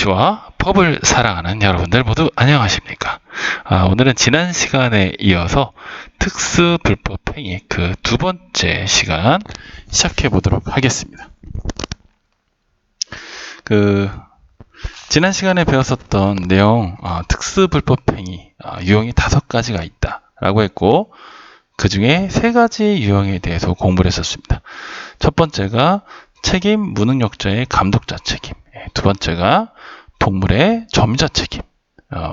정치와 법을 사랑하는 여러분들 모두 안녕하십니까? 오늘은 지난 시간에 이어서 특수불법행위 그 두 번째 시간 시작해 보도록 하겠습니다. 지난 시간에 배웠었던 내용, 특수불법행위 유형이 5가지가 있다라고 했고, 그 중에 3가지 유형에 대해서 공부를 했었습니다. 첫 번째가 책임 무능력자의 감독자 책임, 두 번째가 동물의 점유자 책임,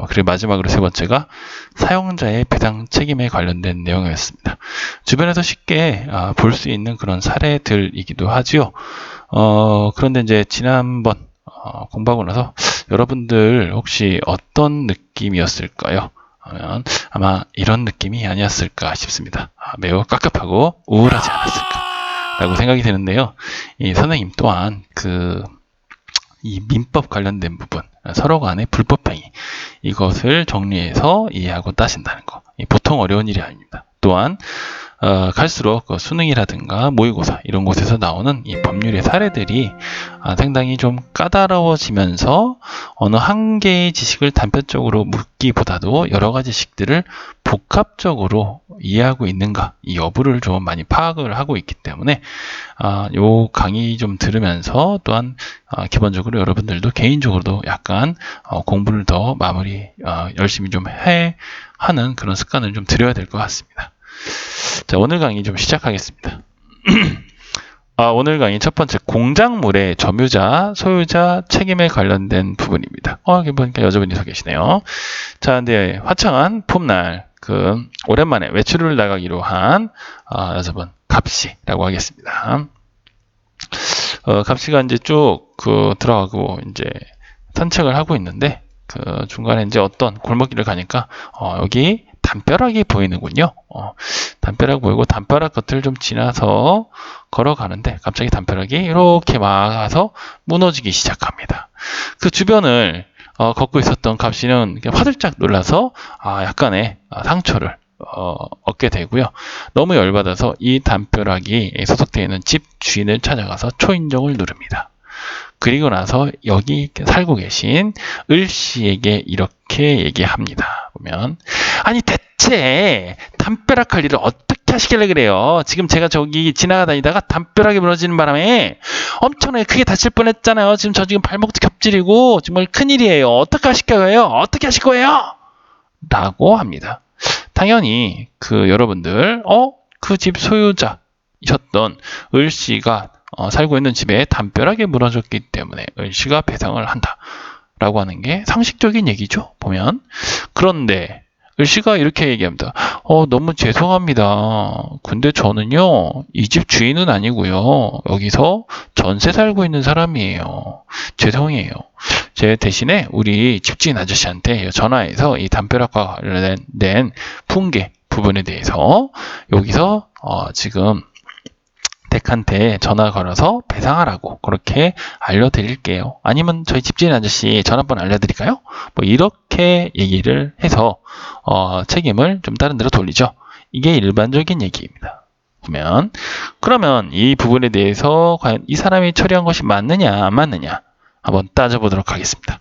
그리고 마지막으로 3번째가 사용자의 배상 책임에 관련된 내용이었습니다. 주변에서 쉽게 볼 수 있는 그런 사례들이기도 하지요. 그런데 이제 지난번 공부하고 나서 여러분들 혹시 어떤 느낌이었을까요? 하면 아마 이런 느낌이 아니었을까 싶습니다. 매우 깝깝하고 우울하지 않았을까라고 생각이 되는데요. 이 선생님 또한 이 민법 관련된 부분, 서로 간의 불법행위, 이것을 정리해서 이해하고 따신다는 거, 보통 어려운 일이 아닙니다. 또한 갈수록 수능이라든가 모의고사 이런 곳에서 나오는 이 법률의 사례들이 상당히 좀 까다로워지면서 어느 한 개의 지식을 단편적으로 묻기보다도 여러 가지 지식들을 복합적으로 이해하고 있는가, 이 여부를 좀 많이 파악을 하고 있기 때문에 요 강의 좀 들으면서 또한 기본적으로 여러분들도 개인적으로도 약간 공부를 더 열심히 좀 하는 그런 습관을 좀 들여야 될 것 같습니다. 자, 오늘 강의 좀 시작하겠습니다. 오늘 강의 첫 번째, 공작물의 점유자, 소유자 책임에 관련된 부분입니다. 여기 보니까 여자분이 서 계시네요. 자, 근데 화창한 봄날, 오랜만에 외출을 나가기로 한 여자분, 갑씨라고 하겠습니다. 갑씨가 이제 쭉 들어가고 이제 산책을 하고 있는데, 중간에 이제 어떤 골목길을 가니까, 여기 담벼락이 보이는군요. 담벼락 보이고 담벼락 겉을 좀 지나서 걸어가는데 갑자기 담벼락이 이렇게 막아서 무너지기 시작합니다. 그 주변을 걷고 있었던 갑씨는 화들짝 놀라서 약간의 상처를 얻게 되고요. 너무 열받아서 이 담벼락이 소속되어 있는 집 주인을 찾아가서 초인종을 누릅니다. 그리고 나서 여기 살고 계신 을씨에게 이렇게 얘기합니다. 보면, 아니 대체 담벼락 할 일을 어떻게 하시길래 그래요? 지금 제가 저기 지나가다니다가 담벼락이 무너지는 바람에 엄청나게 크게 다칠 뻔했잖아요. 지금 발목도 겹질이고 정말 큰일이에요. 어떻게 하실 거예요? 어떻게 하실 거예요? 라고 합니다. 당연히 여러분들 그 집 소유자이셨던 을씨가 살고 있는 집에 담벼락이 무너졌기 때문에 을씨가 배상을 한다라고 하는 게 상식적인 얘기죠, 보면. 그런데 을씨가 이렇게 얘기합니다. 너무 죄송합니다. 근데 저는요, 이 집 주인은 아니고요, 여기서 전세 살고 있는 사람이에요. 죄송해요. 제 대신에 우리 집주인 아저씨한테 전화해서 이 담벼락과 관련된 붕괴 부분에 대해서 여기서 지금 댁한테 전화 걸어서 배상하라고 그렇게 알려드릴게요. 아니면 저희 집주인 아저씨 전화번호 알려드릴까요? 뭐 이렇게 얘기를 해서 책임을 좀 다른 데로 돌리죠. 이게 일반적인 얘기입니다. 그러면 이 부분에 대해서 과연 이 사람이 처리한 것이 맞느냐 안 맞느냐 한번 따져보도록 하겠습니다.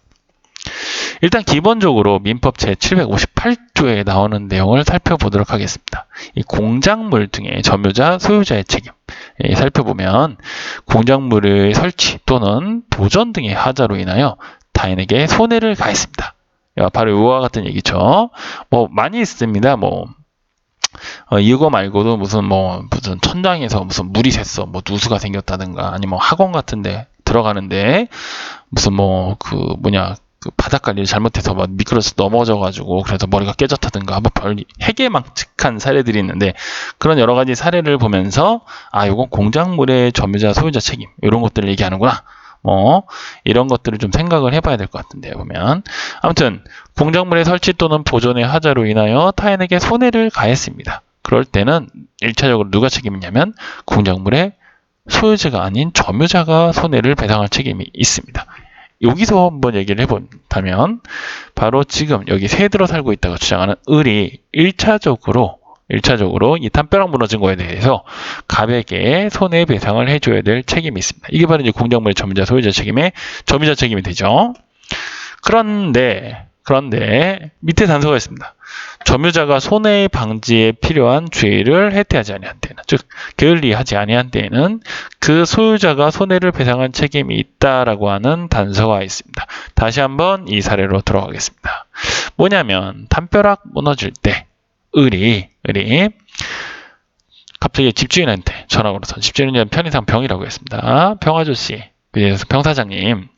일단 기본적으로 민법 제758조에 나오는 내용을 살펴보도록 하겠습니다. 이 공작물 등의 점유자, 소유자의 책임 살펴보면 공작물의 설치 또는 보존 등의 하자로 인하여 타인에게 손해를 가했습니다. 바로 이와 같은 얘기죠. 많이 있습니다. 이거 말고도 무슨 천장에서 무슨 물이 샜어, 누수가 생겼다든가, 아니면 학원 같은데 들어가는데 무슨 바닥 관리를 잘못해서 미끄러져서 넘어져가지고 그래서 머리가 깨졌다든가 해괴망측한 사례들이 있는데, 그런 여러 가지 사례를 보면서 이건 공작물의 점유자 소유자 책임 이런 것들을 얘기하는구나, 이런 것들을 좀 생각을 해봐야 될 것 같은데요. 보면 아무튼 공작물의 설치 또는 보존의 하자로 인하여 타인에게 손해를 가했습니다. 그럴 때는 1차적으로 누가 책임이냐면 공작물의 소유자가 아닌 점유자가 손해를 배상할 책임이 있습니다. 여기서 한번 얘기를 해본다면 바로 지금 여기 새 들어 살고 있다고 주장하는 을이 1차적으로 이 담벼락 무너진 거에 대해서 갑에게 손해배상을 해줘야 될 책임이 있습니다. 이게 바로 이제 공작물의 점유자 소유자 책임의 점유자 책임이 되죠. 그런데 밑에 단서가 있습니다. 점유자가 손해 방지에 필요한 주의를 해태하지 아니한 때에는, 즉 게을리하지 아니한 때에는 그 소유자가 손해를 배상할 책임이 있다라고 하는 단서가 있습니다. 다시 한번 이 사례로 들어가겠습니다. 뭐냐면 담벼락 무너질 때 을이 갑자기 집주인한테 전화 걸어서, 집주인은 편의상 병이라고 했습니다. 병아저씨, 그래서 병사장님,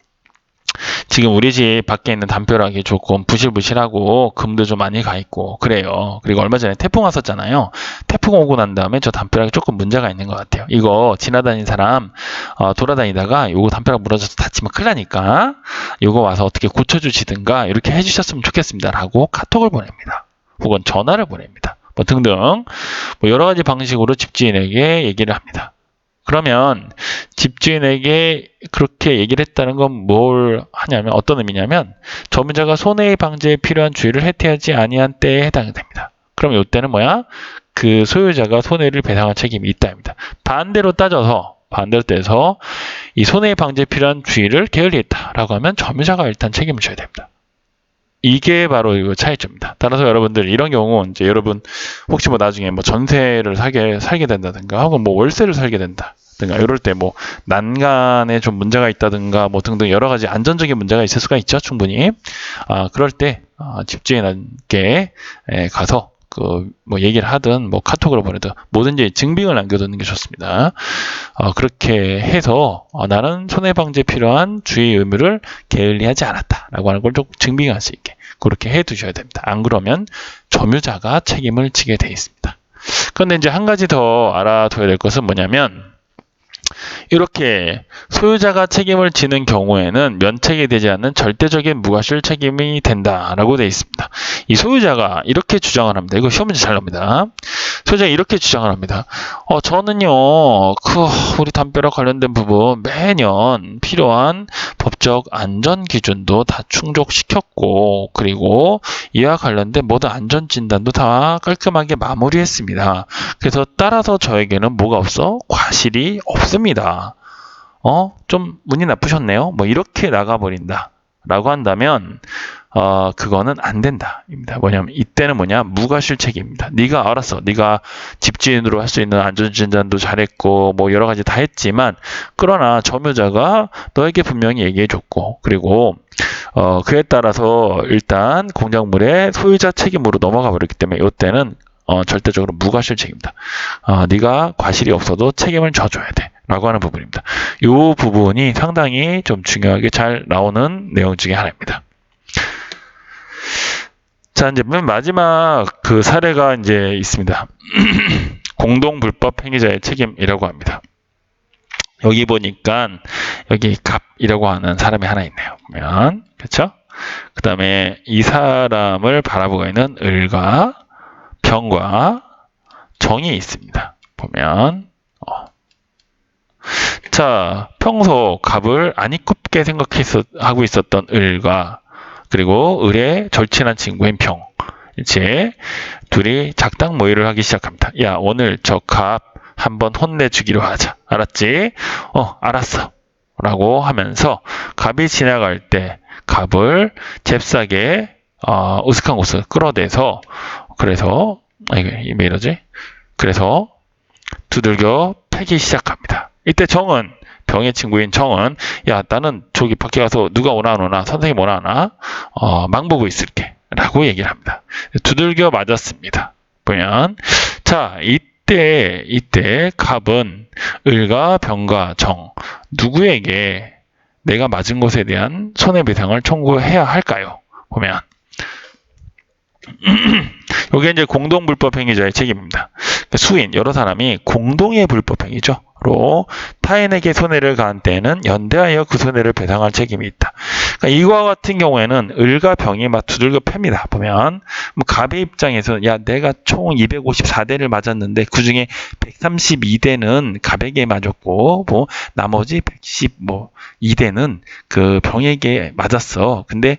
지금 우리 집 밖에 있는 담벼락이 조금 부실부실하고 금도 좀 많이 가 있고 그래요. 그리고 얼마 전에 태풍 왔었잖아요. 태풍 오고 난 다음에 저 담벼락에 조금 문제가 있는 것 같아요. 이거 지나다니는 사람 돌아다니다가 요거 담벼락 무너져서 다치면 큰일 나니까 요거 와서 어떻게 고쳐주시든가 이렇게 해주셨으면 좋겠습니다 라고 카톡을 보냅니다. 혹은 전화를 보냅니다. 뭐 등등 뭐 여러 가지 방식으로 집주인에게 얘기를 합니다. 그러면 집주인에게 그렇게 얘기를 했다는 건 뭘 하냐면, 어떤 의미냐면 점유자가 손해 방지에 필요한 주의를 해태하지 아니한 때에 해당이 됩니다. 그럼 이때는 뭐야? 그 소유자가 손해를 배상할 책임이 있다입니다. 반대로 따져서 이 손해 방지에 필요한 주의를 게을리했다라고 하면 점유자가 일단 책임을 져야 됩니다. 이게 바로 이거 차이점입니다. 따라서 여러분들 이런 경우 이제 여러분 혹시 뭐 나중에 뭐 전세를 살게 된다든가 혹은 뭐 월세를 살게 된다든가 이럴 때 뭐 난간에 좀 문제가 있다든가 뭐 등등 여러 가지 안전적인 문제가 있을 수가 있죠, 충분히. 그럴 때 집주인에게 가서 뭐 얘기를 하든 뭐 카톡으로 보내든 뭐든지 증빙을 남겨두는 게 좋습니다. 그렇게 해서 나는 손해방지에 필요한 주의 의무를 게을리하지 않았다라고 하는 걸 좀 증빙할 수 있게 그렇게 해두셔야 됩니다. 안 그러면 점유자가 책임을 지게 돼 있습니다. 그런데 이제 한 가지 더 알아둬야 될 것은 뭐냐면, 이렇게 소유자가 책임을 지는 경우에는 면책이 되지 않는 절대적인 무과실 책임이 된다라고 되어 있습니다. 이 소유자가 이렇게 주장을 합니다. 이거 시험 문제 잘 나옵니다. 소유자가 이렇게 주장을 합니다. 저는요, 우리 담벼락 관련된 부분 매년 필요한 법적 안전 기준도 다 충족시켰고, 그리고 이와 관련된 모든 안전 진단도 다 깔끔하게 마무리했습니다. 그래서 따라서 저에게는 뭐가 없어? 과실이 없습니다. 좀 운이 나쁘셨네요. 뭐 이렇게 나가버린다 라고 한다면 그거는 안 된다 입니다. 뭐냐면 이때는 무과실 책임입니다. 네가 알았어. 네가 집주인으로 할 수 있는 안전진단도 잘했고 뭐 여러 가지 다 했지만, 그러나 점유자가 너에게 분명히 얘기해줬고, 그리고 그에 따라서 일단 공작물의 소유자 책임으로 넘어가 버렸기 때문에 이때는 절대적으로 무과실 책임이다. 네가 과실이 없어도 책임을 져줘야 돼 라고 하는 부분입니다. 이 부분이 상당히 좀 중요하게 잘 나오는 내용 중에 하나입니다. 자, 이제 맨 마지막 그 사례가 이제 있습니다. 공동불법 행위자의 책임이라고 합니다. 여기 보니까 여기 갑이라고 하는 사람이 하나 있네요. 보면 그렇죠? 그 다음에 이 사람을 바라보고 있는 을과 병과 정이 있습니다. 보면 자, 평소 갑을 안 이롭게 생각하고 있었던 을과 그리고 을의 절친한 친구인 병, 이제 둘이 작당 모의를 하기 시작합니다. 야, 오늘 저 갑 한번 혼내주기로 하자. 알았지? 알았어. 라고 하면서 갑이 지나갈 때 갑을 잽싸게 으슥한 곳을 끌어대서, 그래서 왜 이러지? 그래서 두들겨 패기 시작합니다. 이때 정은, 병의 친구인 정은, 야, 나는 저기 밖에 가서 누가 오나 안 오나, 선생님 오나 안 오나, 망보고 있을게 라고 얘기를 합니다. 두들겨 맞았습니다. 보면 자, 이때 갑은 을과 병과 정 누구에게 내가 맞은 것에 대한 손해배상을 청구해야 할까요? 보면 이게 이제 공동불법행위자의 책임입니다. 수인, 여러 사람이 공동의 불법행위죠. 로 타인에게 손해를 가한 때에는 연대하여 그 손해를 배상할 책임이 있다. 그러니까 이와 같은 경우에는 을과 병이 막 두들겨 팹니다. 보면 뭐 갑의 입장에서 야, 내가 총 254대를 맞았는데 그 중에 132대는 갑에게 맞았고 뭐 나머지 112대는 그 병에게 맞았어. 근데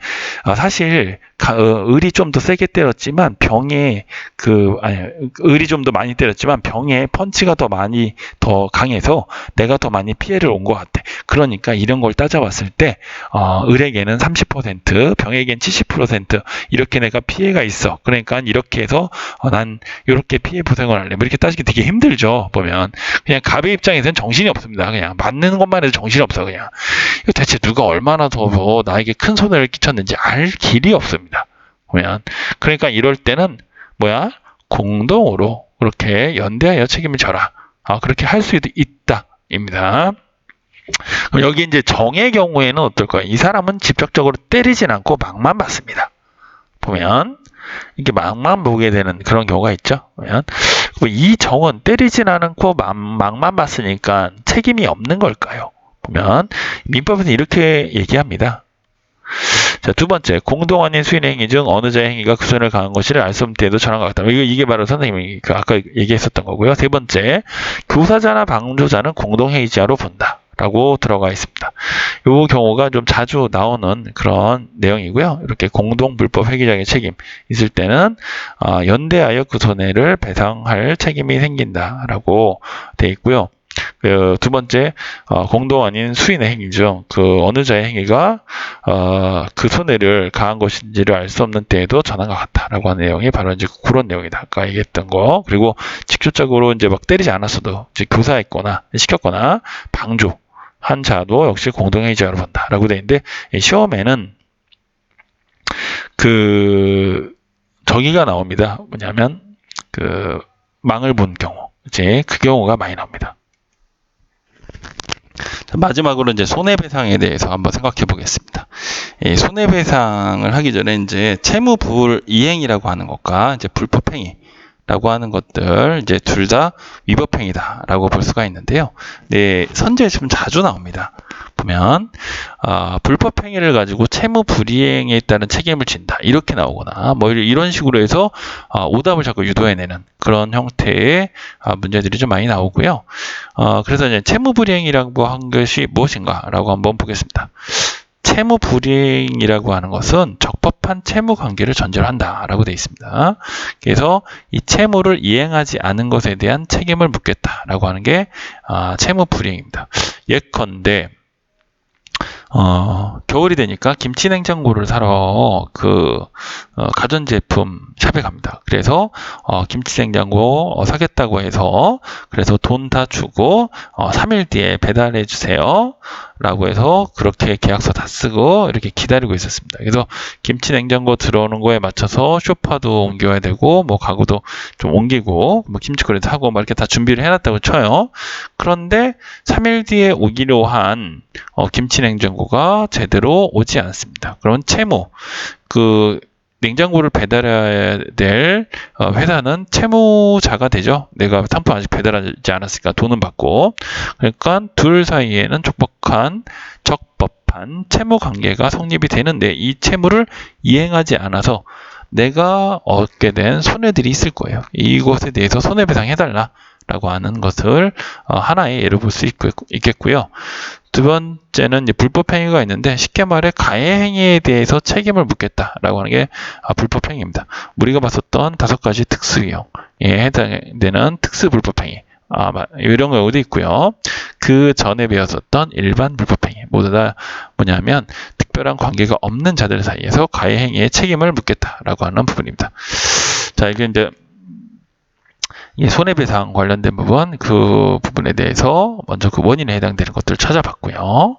사실 을이 좀 더 세게 때렸지만 을이 좀 더 많이 때렸지만 병의 펀치가 더 강했어. 입장에서 내가 더 많이 피해를 온 것 같아. 그러니까 이런 걸 따져봤을 때 을에게는 30%, 병에겐 70% 이렇게 내가 피해가 있어. 그러니까 이렇게 해서 난 이렇게 피해 보상을 할래. 뭐 이렇게 따지기 되게 힘들죠. 보면 그냥 갑의 입장에서는 정신이 없습니다. 그냥 맞는 것만 해도 정신이 없어. 그냥 이거 대체 누가 얼마나 더 나에게 큰 손해를 끼쳤는지 알 길이 없습니다. 보면 그러니까 이럴 때는 뭐야? 공동으로 그렇게 연대하여 책임을 져라. 그렇게 할 수도 있다입니다. 그럼 여기 이제 정의 경우에는 어떨까요? 이 사람은 직접적으로 때리진 않고 막만 받습니다. 보면 이렇게 막만 보게 되는 그런 경우가 있죠. 보면 이 정은 때리진 않고 막만 받으니까 책임이 없는 걸까요? 보면 민법에서 이렇게 얘기합니다. 자, 두 번째, 공동 아닌 수인 행위 중 어느 자의 행위가 그 손해를 가한 것이를 알 수 없는 때에도 전환과 같다. 이게 바로 선생님이 아까 얘기했었던 거고요. 세 번째, 교사자나 방조자는 공동행위자로 본다. 라고 들어가 있습니다. 이 경우가 좀 자주 나오는 그런 내용이고요. 이렇게 공동불법 회계장의 책임 있을 때는 연대하여 그 손해를 배상할 책임이 생긴다라고 돼 있고요. 두 번째, 공동 아닌 수인의 행위 중 그 어느 자의 행위가 그 손해를 가한 것인지를 알 수 없는 때에도 전환과 같다라고 하는 내용이 바로 이제 그런 내용이다. 아까 얘기했던 거. 그리고 직접적으로 이제 막 때리지 않았어도 이제 교사했거나 시켰거나 방조 한 자도 역시 공동행위자로 본다라고 돼 있는데 시험에는 그 저기가 나옵니다. 뭐냐면 그 망을 본 경우 이제 그 경우가 많이 나옵니다. 마지막으로 이제 손해배상에 대해서 한번 생각해 보겠습니다. 손해배상을 하기 전에 이제 채무불이행이라고 하는 것과 이제 불법행위라고 하는 것들 이제 둘 다 위법행위다라고 볼 수가 있는데요. 네, 선제에 좀 자주 나옵니다. 보면 불법행위를 가지고 채무불이행에 따른 책임을 진다 이렇게 나오거나 뭐 이런 식으로 해서 오답을 자꾸 유도해내는 그런 형태의 문제들이 좀 많이 나오고요. 그래서 이제 채무불이행이라고 한 것이 무엇인가라고 한번 보겠습니다. 채무불이행이라고 하는 것은 적법한 채무관계를 전제로 한다라고 되어 있습니다. 그래서 이 채무를 이행하지 않은 것에 대한 책임을 묻겠다라고 하는 게 채무불이행입니다. 예컨대 겨울이 되니까 김치냉장고를 사러 가전제품 샵에 갑니다. 그래서 김치냉장고 사겠다고 해서 그래서 돈 다 주고 3일 뒤에 배달해 주세요 라고 해서 그렇게 계약서 다 쓰고 이렇게 기다리고 있었습니다. 그래서 김치냉장고 들어오는 거에 맞춰서 쇼파도 옮겨야 되고 뭐 가구도 좀 옮기고 뭐 김치거리도 사고 막 이렇게 다 준비를 해놨다고 쳐요. 그런데 3일 뒤에 오기로 한 김치냉장고가 제대로 오지 않습니다. 그런 채무, 냉장고를 배달해야 될 회사는 채무자가 되죠. 내가 상품 아직 배달하지 않았으니까 돈은 받고. 그러니까 둘 사이에는 적법한 채무 관계가 성립이 되는데 이 채무를 이행하지 않아서 내가 얻게 된 손해들이 있을 거예요. 이것에 대해서 손해배상해달라 라고 하는 것을 하나의 예로 볼 수 있겠고요. 두 번째는 이제 불법행위가 있는데 쉽게 말해 가해행위에 대해서 책임을 묻겠다라고 하는 게 불법행위입니다. 우리가 봤었던 5가지 특수유형에 해당되는 특수불법행위 이런 경우도 있고요. 그 전에 배웠었던 일반 불법행위 모두 다 뭐냐면 특별한 관계가 없는 자들 사이에서 가해행위의 책임을 묻겠다라고 하는 부분입니다. 자, 이게 이제 손해배상 관련된 부분, 그 부분에 대해서 먼저 그 원인에 해당되는 것들을 찾아봤고요.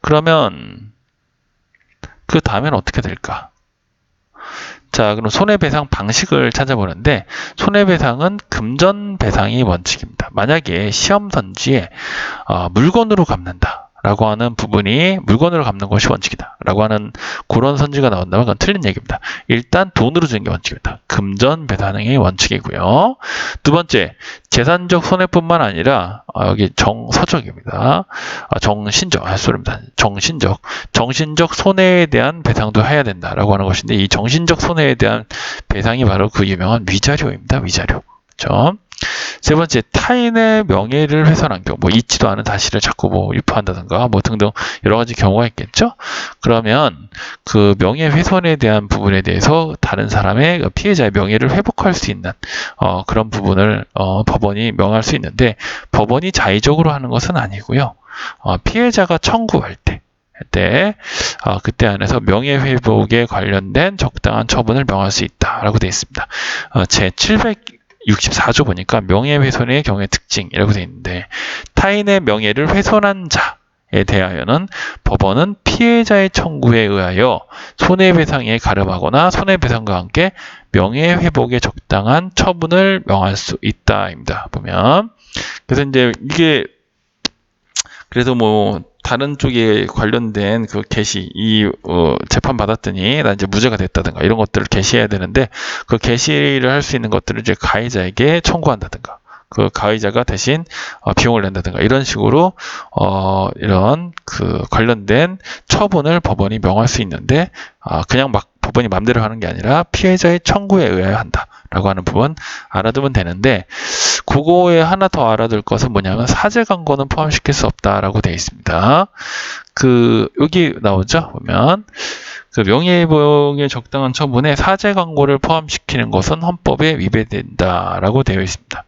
그러면 그 다음에는 어떻게 될까? 자, 그럼 손해배상 방식을 찾아보는데 손해배상은 금전배상이 원칙입니다. 만약에 시험선지에 물건으로 갚는다 라고 하는 부분이 물건으로 갚는 것이 원칙이다 라고 하는 그런 선지가 나온다면 그건 틀린 얘기입니다. 일단 돈으로 주는 게 원칙입니다. 금전배상이 원칙이고요. 두 번째, 재산적 손해뿐만 아니라 여기 정서적입니다. 정신적 손해에 대한 배상도 해야 된다라고 하는 것인데 이 정신적 손해에 대한 배상이 바로 그 유명한 위자료입니다. 위자료. 그렇죠? 세 번째, 타인의 명예를 훼손한 경우, 뭐 있지도 않은 사실을 자꾸 뭐 유포한다든가 뭐 등등 여러 가지 경우가 있겠죠. 그러면 그 명예훼손에 대한 부분에 대해서 다른 사람의 피해자의 명예를 회복할 수 있는 그런 부분을 법원이 명할 수 있는데, 법원이 자의적으로 하는 것은 아니고요. 피해자가 청구할 때 그때 안에서 명예회복에 관련된 적당한 처분을 명할 수 있다라고 되어 있습니다. 제 764조 보니까 명예훼손의 경우의 특징이라고 되어 있는데, 타인의 명예를 훼손한 자에 대하여는 법원은 피해자의 청구에 의하여 손해배상에 가름하거나 손해배상과 함께 명예회복에 적당한 처분을 명할 수 있다입니다. 보면 그래서 이제 이게 그래서 뭐 다른 쪽에 관련된 그 게시 재판 받았더니 나 이제 무죄가 됐다든가 이런 것들을 게시해야 되는데, 그 게시를 할 수 있는 것들을 이제 가해자에게 청구한다든가 그 가해자가 대신 비용을 낸다든가 이런 식으로 이런 그 관련된 처분을 법원이 명할 수 있는데, 그냥 막 법원이 맘대로 하는 게 아니라 피해자의 청구에 의하여 한다라고 하는 부분 알아두면 되는데, 그거에 하나 더 알아둘 것은 뭐냐면 사제 광고는 포함시킬 수 없다라고 되어 있습니다. 여기 나오죠? 보면 그 명예회복에 적당한 처분에 사제 광고를 포함시키는 것은 헌법에 위배된다라고 되어 있습니다.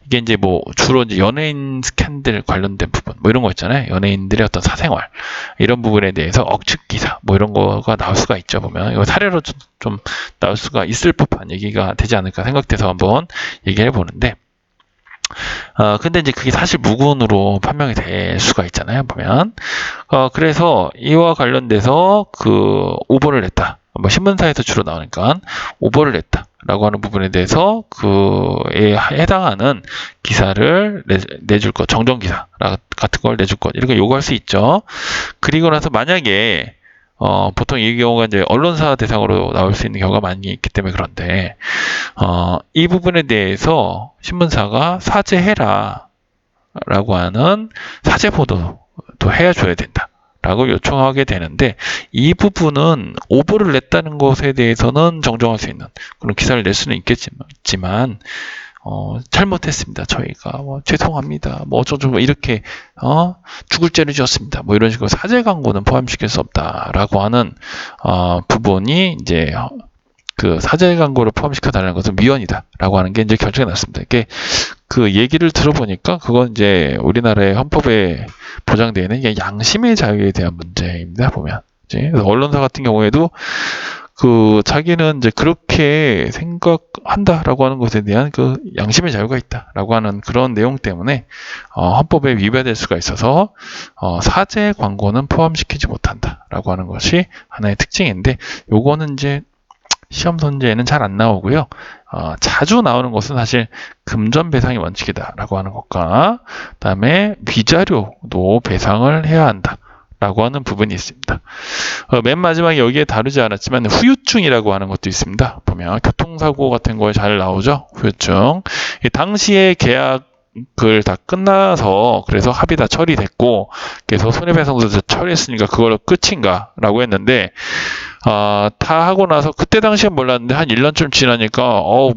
이게 이제 뭐 주로 이제 연예인 스캔들 관련된 부분 뭐 이런 거 있잖아요. 연예인들의 어떤 사생활 이런 부분에 대해서 억측 기사 뭐 이런 거가 나올 수가 있죠. 보면 이거 사례로 좀 나올 수가 있을 법한 얘기가 되지 않을까 생각돼서 한번 얘기해 보는데, 근데 이제 그게 사실 무근으로 판명이 될 수가 있잖아요, 보면. 그래서 이와 관련돼서 오보를 냈다. 뭐 신문사에서 주로 나오니까 오보를 냈다라고 하는 부분에 대해서 그에 해당하는 기사를 내줄 것, 정정 기사 같은 걸 내줄 것, 이렇게 요구할 수 있죠. 그리고 나서 만약에 보통 이 경우가 이제 언론사 대상으로 나올 수 있는 경우가 많이 있기 때문에 그런데, 이 부분에 대해서 신문사가 사죄해라 라고 하는 사죄 보도도 해줘야 된다 라고 요청하게 되는데, 이 부분은 오보를 냈다는 것에 대해서는 정정할 수 있는 그런 기사를 낼 수는 있겠지만, 잘못했습니다. 저희가 죄송합니다. 뭐 어쩌고 이렇게 죽을 죄를 지었습니다. 뭐 이런 식으로 사죄 광고는 포함시킬 수 없다라고 하는 부분이 이제 그 사죄 광고를 포함시켜달라는 것은 위헌이다라고 하는 게 이제 결정이 났습니다. 이게 그 얘기를 들어보니까 그건 이제 우리나라의 헌법에 보장되어 있는 이게 양심의 자유에 대한 문제입니다. 보면 이제 언론사 같은 경우에도 자기는 이제 그렇게 생각한다라고 하는 것에 대한 그 양심의 자유가 있다라고 하는 그런 내용 때문에 헌법에 위배될 수가 있어서 사죄 광고는 포함시키지 못한다라고 하는 것이 하나의 특징인데, 요거는 이제 시험 문제에는 잘 안 나오고요. 자주 나오는 것은 사실 금전 배상의 원칙이다라고 하는 것과 그다음에 위자료도 배상을 해야 한다. 라고 하는 부분이 있습니다. 맨 마지막에 여기에 다루지 않았지만 후유증이라고 하는 것도 있습니다. 보면 교통사고 같은 거에 잘 나오죠. 후유증. 당시에 계약을 다 끝나서 그래서 합의 다 처리됐고 그래서 손해배상도 처리했으니까 그걸로 끝인가 라고 했는데, 다 하고 나서 그때 당시엔 몰랐는데 한 1년쯤 지나니까 뭐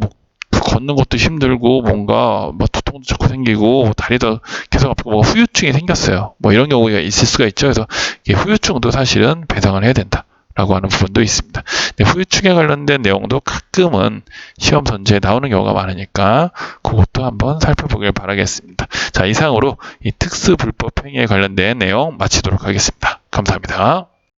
걷는 것도 힘들고 뭔가 뭐 두통도 자꾸 생기고 다리도 계속 아프고 뭐 후유증이 생겼어요. 뭐 이런 경우가 있을 수가 있죠. 그래서 이게 후유증도 사실은 배상을 해야 된다라고 하는 부분도 있습니다. 근데 후유증에 관련된 내용도 가끔은 시험 전제에 나오는 경우가 많으니까 그것도 한번 살펴보길 바라겠습니다. 자, 이상으로 이 특수불법 행위에 관련된 내용 마치도록 하겠습니다. 감사합니다.